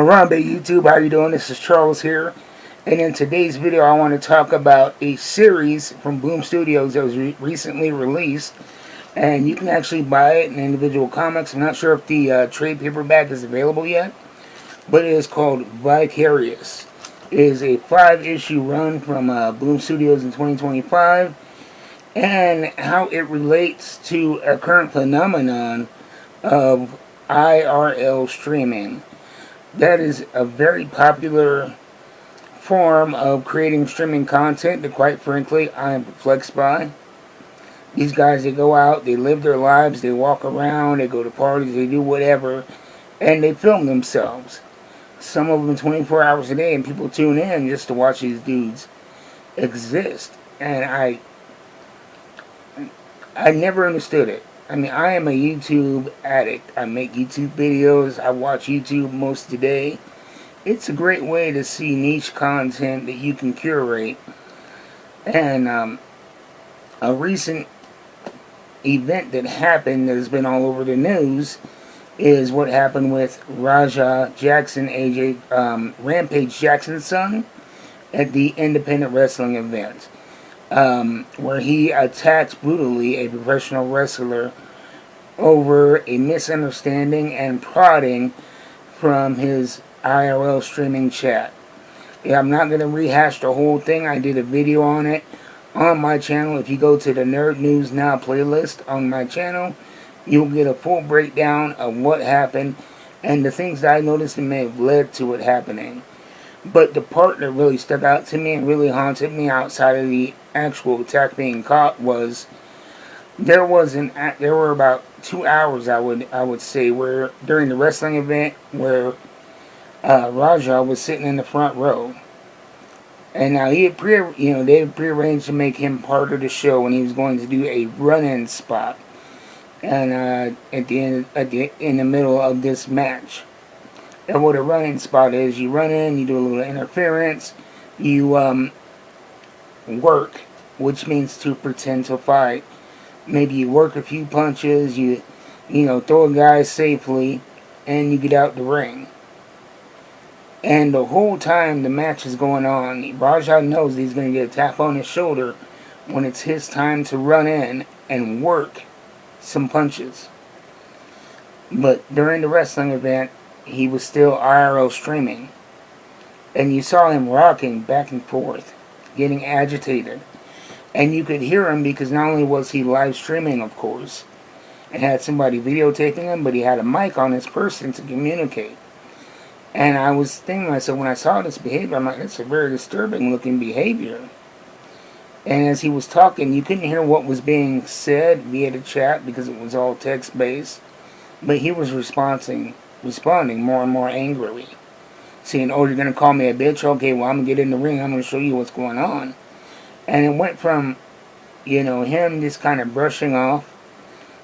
Harambe YouTube, how you doing? This is Charles here, and in today's video I want to talk about a series from Boom Studios that was recently released, and you can actually buy it in individual comics. I'm not sure if the trade paperback is available yet, but it is called Vicarious. It is a 5-issue run from Boom Studios in 2025, and how it relates to a current phenomenon of IRL streaming. That is a very popular form of creating streaming content that, quite frankly, I am perplexed by. These guys, they go out, they live their lives, they walk around, they go to parties, they do whatever, and they film themselves. Some of them 24 hours a day, and people tune in just to watch these dudes exist. And I never understood it. I mean, I am a YouTube addict. I make YouTube videos. I watch YouTube most of the day. It's a great way to see niche content that you can curate. And a recent event that happened that has been all over the news is what happened with Raja Jackson, Rampage Jackson's son, at the independent wrestling event. Where he attacked brutally a professional wrestler over a misunderstanding and prodding from his IRL streaming chat. Yeah, I'm not going to rehash the whole thing. I did a video on it on my channel. If you go to the Nerd News Now playlist on my channel, you'll get a full breakdown of what happened and the things that I noticed that may have led to it happening. But the part that really stuck out to me and really haunted me outside of the actual attack being caught was there were about 2 hours I would say where during the wrestling event where Raja was sitting in the front row, and now they had prearranged to make him part of the show when he was going to do a run-in spot, and in the middle of this match. And what a run-in spot is, you run in, you do a little interference, you work, which means to pretend to fight. Maybe you work a few punches, you throw a guy safely, and you get out the ring. And the whole time the match is going on, Raja knows he's going to get a tap on his shoulder when it's his time to run in and work some punches. But during the wrestling event, he was still IRL streaming. And you saw him rocking back and forth, getting agitated. And you could hear him because not only was he live streaming, of course, and had somebody videotaping him, but he had a mic on his person to communicate. And I was thinking to myself, when I saw this behavior, I'm like, that's a very disturbing looking behavior. And as he was talking, you couldn't hear what was being said via the chat because it was all text based. But he was responding more and more angrily. Saying, oh, you're going to call me a bitch? Okay, well, I'm going to get in the ring. I'm going to show you what's going on. And it went from, him just kind of brushing off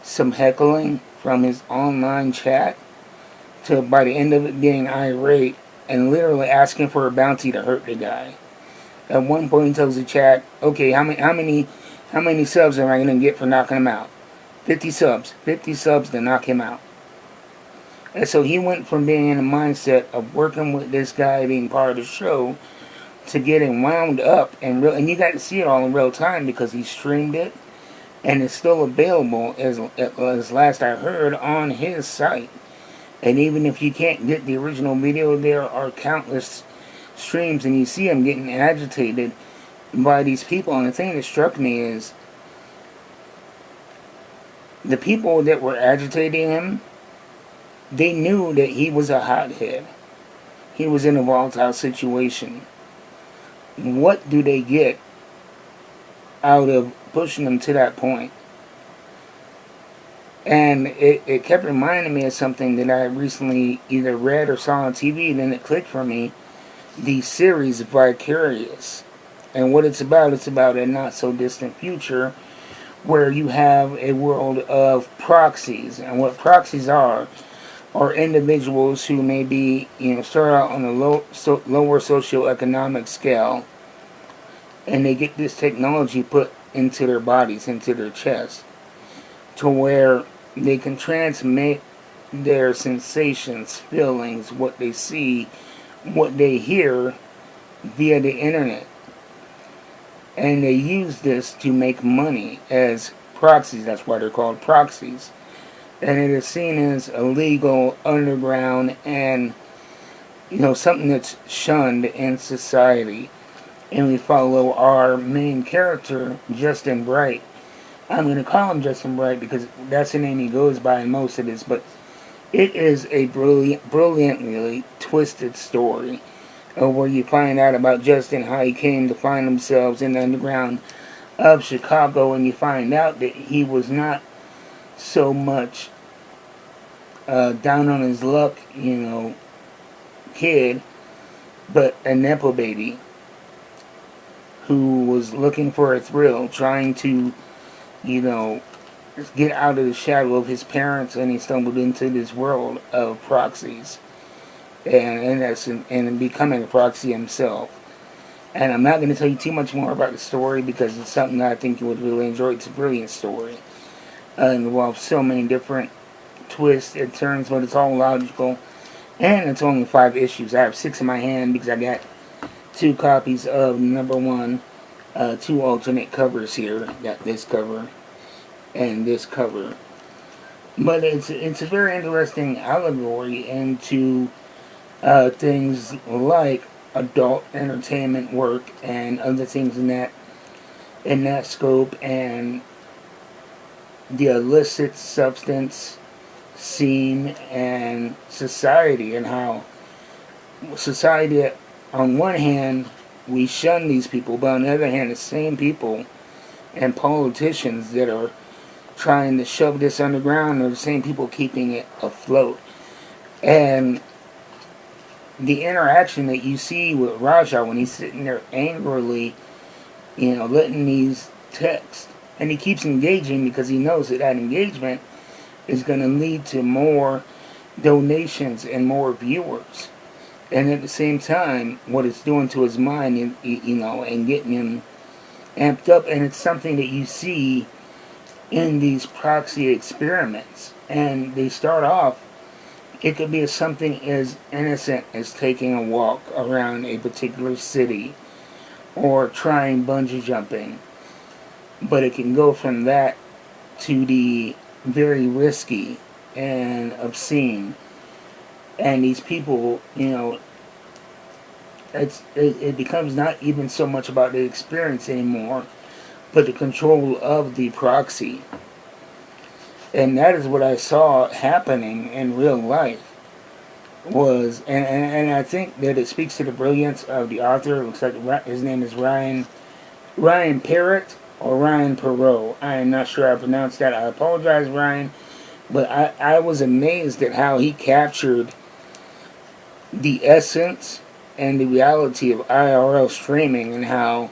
some heckling from his online chat to, by the end of it, being irate and literally asking for a bounty to hurt the guy. At one point he tells the chat, okay, how many subs am I going to get for knocking him out? 50 subs. 50 subs to knock him out. And so he went from being in a mindset of working with this guy, being part of the show, to getting wound up, and you got to see it all in real time because he streamed it, and it's still available as last I heard on his site. And even if you can't get the original video, there are countless streams, and you see him getting agitated by these people. And the thing that struck me is the people that were agitating him, they knew that he was a hothead. He was in a volatile situation. What do they get out of pushing him to that point? And it kept reminding me of something that I recently either read or saw on TV, and then it clicked for me. The series Vicarious. And what it's about a not so distant future where you have a world of proxies. And what proxies are individuals who may be, start out on a lower socioeconomic scale, and they get this technology put into their bodies, into their chest, to where they can transmit their sensations, feelings, what they see, what they hear via the internet. And they use this to make money as proxies. That's why they're called proxies. And it is seen as illegal, underground, and something that's shunned in society. And we follow our main character, Justin Bright. I'm going to call him Justin Bright because that's the name he goes by in most of this, but it is a brilliantly twisted story where you find out about Justin, how he came to find himself in the underground of Chicago, and you find out that he was not so much down on his luck, kid, but a Nepo baby who was looking for a thrill, trying to, get out of the shadow of his parents, and he stumbled into this world of proxies, and becoming a proxy himself. And I'm not going to tell you too much more about the story because it's something that I think you would really enjoy. It's a brilliant story. It involves so many different twists and turns, but it's all logical. And it's only 5 issues. I have 6 in my hand because I got 2 copies of number 1, 2 alternate covers here. Got this cover and this cover. But it's a very interesting allegory into things like adult entertainment work and other things in that scope, and the illicit substance scene and society, and how society, on one hand, we shun these people, but on the other hand, the same people and politicians that are trying to shove this underground are the same people keeping it afloat. And the interaction that you see with Raja when he's sitting there angrily, letting these texts, and he keeps engaging because he knows that engagement is going to lead to more donations and more viewers. And at the same time, what it's doing to his mind, and getting him amped up, and it's something that you see in these proxy experiments. And they start off, it could be something as innocent as taking a walk around a particular city or trying bungee jumping. But it can go from that to the very risky and obscene. And these people, it becomes not even so much about the experience anymore, but the control of the proxy. And that is what I saw happening in real life. And I think that it speaks to the brilliance of the author. It looks like his name is Ryan Parrott or Ryan Perot. I am not sure I pronounced that. I apologize, Ryan. But I was amazed at how he captured the essence and the reality of IRL streaming, and how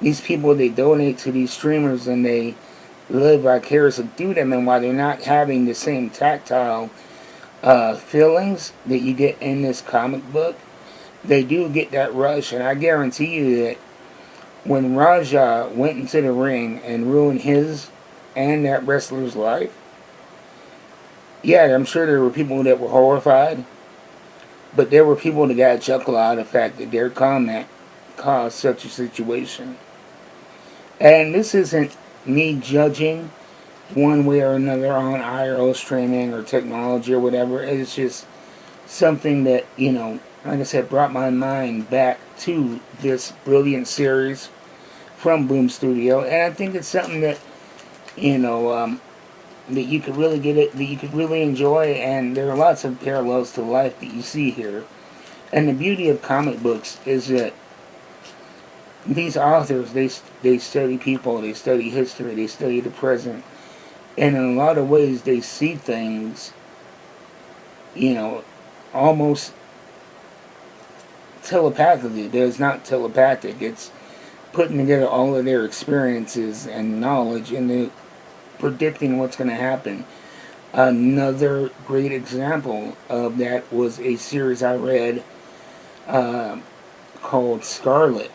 these people, they donate to these streamers and they live vicariously through them, and while they're not having the same tactile feelings that you get in this comic book, they do get that rush. And I guarantee you that when Raja went into the ring and ruined his and that wrestler's life, yeah, I'm sure there were people that were horrified, but there were people that got a chuckle out of the fact that their comment caused such a situation. And this isn't me judging one way or another on IRL streaming or technology or whatever. It's just something that, like I said, brought my mind back to this brilliant series from Boom Studio. And I think it's something that, that you could really that you could really enjoy, and there are lots of parallels to life that you see here. And the beauty of comic books is that these authors, they study people, they study history, they study the present, and in a lot of ways they see things, almost telepathically. It's not telepathic, it's putting together all of their experiences and knowledge and predicting what's going to happen. Another great example of that was a series I read called Scarlet.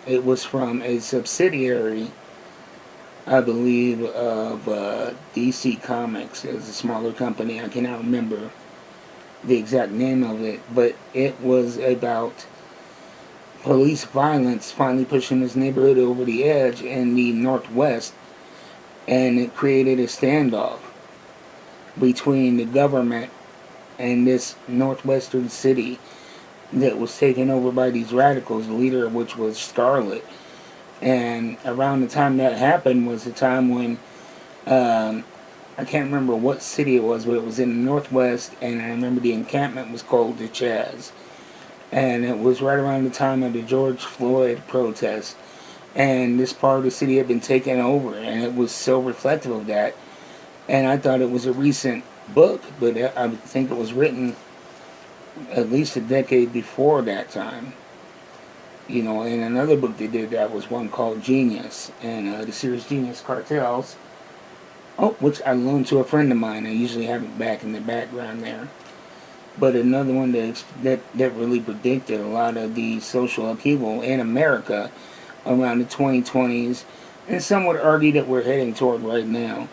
It was from a subsidiary I believe, of DC Comics. It was a smaller company. I cannot remember the exact name of it, but it was about police violence finally pushing this neighborhood over the edge in the Northwest, and it created a standoff between the government and this northwestern city that was taken over by these radicals, the leader of which was Scarlet. And around the time that happened was the time when I can't remember what city it was, but it was in the Northwest, and I remember the encampment was called the Chaz. And it was right around the time of the George Floyd protest. And this part of the city had been taken over, and it was so reflective of that. And I thought it was a recent book, but I think it was written at least a decade before that time. You know, and another book they did that was one called Genius, and the series Genius Cartels. Oh, which I loaned to a friend of mine. I usually have it back in the background there. But another one that really predicted a lot of the social upheaval in America around the 2020s, and some would argue that we're heading toward right now.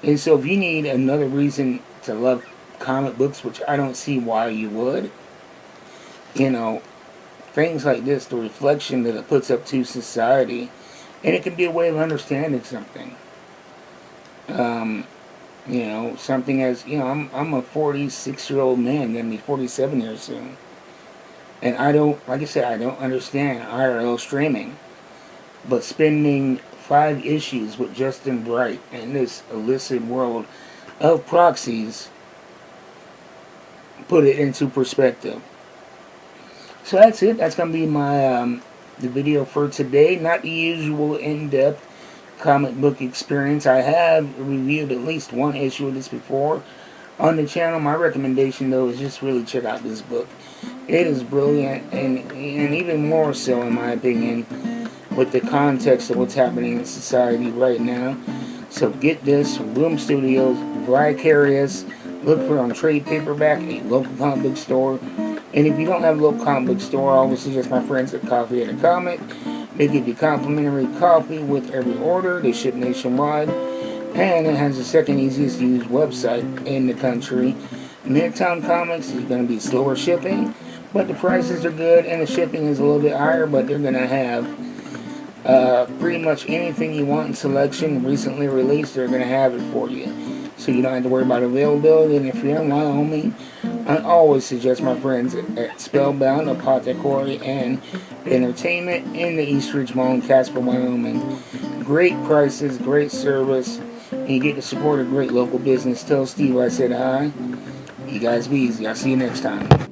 And so if you need another reason to love comic books, which I don't see why you would, you know, things like this, the reflection that it puts up to society, and it can be a way of understanding something. You know, something as, you know, I'm a 46-year-old man, gonna be 47 years soon. And I don't, like I said, I don't understand IRL streaming. But spending 5 issues with Justin Bright in this illicit world of proxies put it into perspective. So that's it. That's going to be my the video for today. Not the usual in-depth comic book experience. I have reviewed at least one issue of this before on the channel. My recommendation, though, is just really check out this book. It is brilliant, and even more so, in my opinion, with the context of what's happening in society right now. So get this from Boom Studios Vicarious. Look for it on trade paperback, a local comic book store. And if you don't have a local comic book store, I always suggest my friends at Coffee and a Comic. They give you complimentary coffee with every order. They ship nationwide. And it has the second easiest to use website in the country. Midtown Comics is going to be slower shipping, but the prices are good, and the shipping is a little bit higher, but they're going to have pretty much anything you want in selection recently released. They're going to have it for you, so you don't have to worry about availability. And if you're in Wyoming, I always suggest my friends at Spellbound, Apothecary, and Entertainment in the East Ridge Mall in Casper, Wyoming. Great prices, great service, and you get to support a great local business. Tell Steve I said hi. You guys be easy. I'll see you next time.